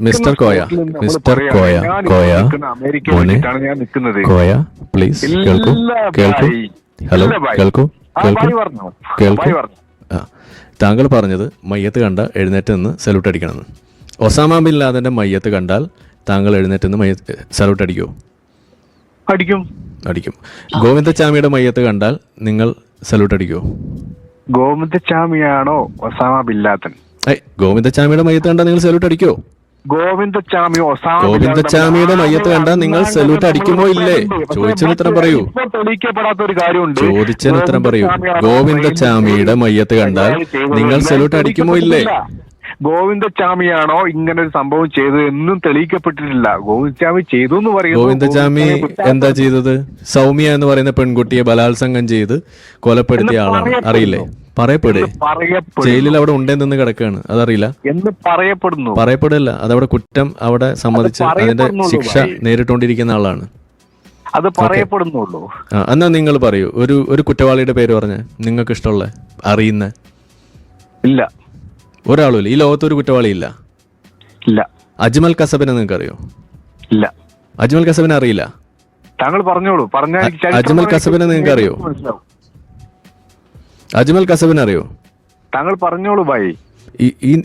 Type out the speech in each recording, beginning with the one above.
Mister Koya, mister Koya, Koya മോനെ, Koya please കേൾക്കൂ, കേൾക്കൂ, ഹലോ കേൾക്കൂ, കേൾക്കൂ, കേൾക്കൂ. ആ, താങ്കൾ പറഞ്ഞത് മയ്യത്ത് കണ്ട എഴുന്നേറ്റ് നിന്ന് സല്യൂട്ട് അടിക്കണമെന്ന്. ഒസാമ ബിൻ ലാദന്റെ മയ്യത്ത് കണ്ടാൽ താങ്കൾ എഴുന്നേറ്റ് നിന്ന് സല്യൂട്ട് അടിക്കുമോ? അടിക്കും. അടിക്കും. ഗോവിന്ദച്ചാമിയുടെ മയ്യത്ത് കണ്ടാൽ നിങ്ങൾ സല്യൂട്ട് അടിക്കുമോ? ഗോവിന്ദച്ചാമിയാണോ ഒസാമ ബിൻ ലാദൻ? ഗോവിന്ദച്ചാമിയുടെ മയ്യത്ത് കണ്ടാൽ നിങ്ങൾ സല്യൂട്ട് അടിക്കുമോ? ഗോവിന്ദച്ചാമിയുടെ മയ്യത്ത് കണ്ടാൽ നിങ്ങൾ സല്യൂട്ട് അടിക്കുമോ ഇല്ലേ? ചോദിച്ചതിന് ഉത്തരം പറയൂ. തെളിയിക്കപ്പെടാത്ത ഒരു കാര്യമുണ്ട്. ചോദിച്ചതിന് ഉത്തരം പറയൂ. ഗോവിന്ദച്ചാമിയുടെ മയ്യത്ത് കണ്ടാൽ നിങ്ങൾ സല്യൂട്ട് അടിക്കുമോ ഇല്ലേ? ഗോവിന്ദച്ചാമിയാണോ ഇങ്ങനെ ഒരു സംഭവം ചെയ്തത് എന്നും തെളിയിക്കപ്പെട്ടിട്ടില്ല. ഗോവിന്ദച്ചാമി ചെയ്തു എന്ന് പറയുന്നു. ഗോവിന്ദച്ചാമി എന്താ ചെയ്തത്? സൗമ്യ എന്ന് പറയുന്ന പെൺകുട്ടിയെ ബലാത്സംഗം ചെയ്ത് കൊലപ്പെടുത്തിയ ആളാണ്. അറിയില്ലേ? പറയപ്പെടേ, ജയിലിൽ അവിടെ ഉണ്ടെന്ന് കിടക്കുകയാണ്. അതറിയില്ല എന്ന് പറയപ്പെടുന്നു. പറയപ്പെടില്ല, അതവിടെ കുറ്റം അവിടെ സമ്മതിച്ച് അതിന്റെ ശിക്ഷ നേരിട്ടുകൊണ്ടിരിക്കുന്ന ആളാണ്. അത് പറയപ്പെടുന്നുള്ളൂ. എന്നാ നിങ്ങൾ പറയൂ, ഒരു കുറ്റവാളിയുടെ പേര് പറഞ്ഞ നിങ്ങൾക്ക് ഇഷ്ടമുള്ള അറിയുന്ന. ഇല്ല, ഒരാളുമില്ല ഈ ലോകത്ത്, ഒരു കുറ്റവാളി ഇല്ല. ഇല്ല. അജ്മൽ കസബിനെ നിങ്ങൾക്ക് അറിയോ? ഇല്ല. അജ്മൽ കസബിനെ അറിയില്ല? താങ്കൾ പറഞ്ഞോളൂ. അജ്മൽ കസബിനെ നിങ്ങൾക്ക് അറിയോ? അജ്മൽ കസബിനെ അറിയോ? താങ്കൾ പറഞ്ഞോളൂ ഭായി.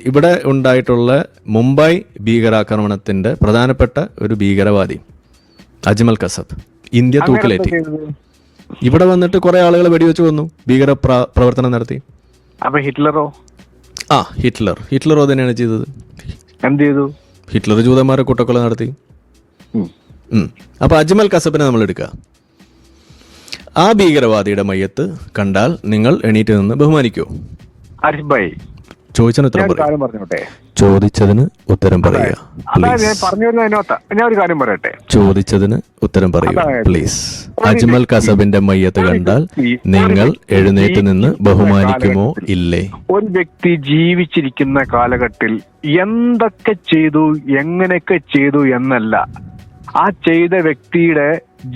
ഇവിടെ ഉണ്ടായിട്ടുള്ള മുംബൈ ഭീകരാക്രമണത്തിന്റെ പ്രധാനപ്പെട്ട ഒരു ഭീകരവാദി അജ്മൽ കസബ് ഇന്ത്യ തൂക്കിലേറ്റി. ഇവിടെ വന്നിട്ട് കുറെ ആളുകളെ വെടിവെച്ച് കൊന്നു, ഭീകര പ്രവർത്തനം നടത്തി. അപ്പൊ ഹിറ്റ്ലറോ? ഹിറ്റ്ലറോ തന്നെയാണ് ചെയ്തത്. എന്ത് ചെയ്തു? ഹിറ്റ്ലർ ജൂതന്മാരെ കൂട്ടക്കൊല നടത്തി. അപ്പൊ അജ്മൽ കസബിനെ നമ്മൾ എടുക്കുക. ആ ഭീകരവാദിയുടെ മയ്യത്ത് കണ്ടാൽ നിങ്ങൾ എണീറ്റ് നിന്ന് ബഹുമാനിക്കോ? ചോദിച്ചതിന് ഉത്തരം പറയുക. ചോദിച്ചതിന് ഉത്തരം പറയുക. ഞാൻ ഒരു കാര്യം പറയട്ടെ. ചോദിച്ചതിന് ഉത്തരം പറയുക പ്ലീസ്. അജ്മൽ കസബിന്റെ മയ്യത്ത് കണ്ടാൽ നിങ്ങൾ എഴുന്നേറ്റ് നിന്ന് ബഹുമാനിക്കുമോ ഇല്ലേ? ഒരു വ്യക്തി ജീവിച്ചിരിക്കുന്ന കാലഘട്ടത്തിൽ എന്തൊക്കെ ചെയ്തു, എങ്ങനെയൊക്കെ ചെയ്തു എന്നല്ല, ആ ചെയ്ത വ്യക്തിയുടെ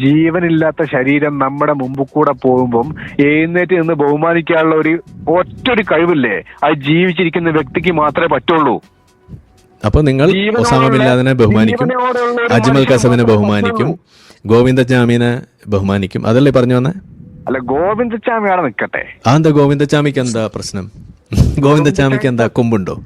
ജീവനില്ലാത്ത ശരീരം നമ്മുടെ മുമ്പിൽ കൂടെ പോകുമ്പം എഴുന്നേറ്റ് നിന്ന് ബഹുമാനിക്കാനുള്ള ഒറ്റൊരു കഴിവില്ലേ, അത് ജീവിച്ചിരിക്കുന്ന വ്യക്തിക്ക് മാത്രമേ പറ്റുള്ളൂ. അപ്പൊ നിങ്ങൾ ഒസാമ ബിൻ ലാദനെ ബഹുമാനിക്കും, അജ്മൽ കസബിനെ ബഹുമാനിക്കും, ഗോവിന്ദച്ചാമിനെ ബഹുമാനിക്കും. അതല്ലേ പറഞ്ഞു വന്നേ? അല്ല, ഗോവിന്ദച്ചാമിയാണ് നിൽക്കട്ടെ. എന്താ ഗോവിന്ദച്ചാമിക്ക് എന്താ പ്രശ്നം? ഗോവിന്ദച്ചാമിക്ക് എന്താ കൊമ്പുണ്ടോ?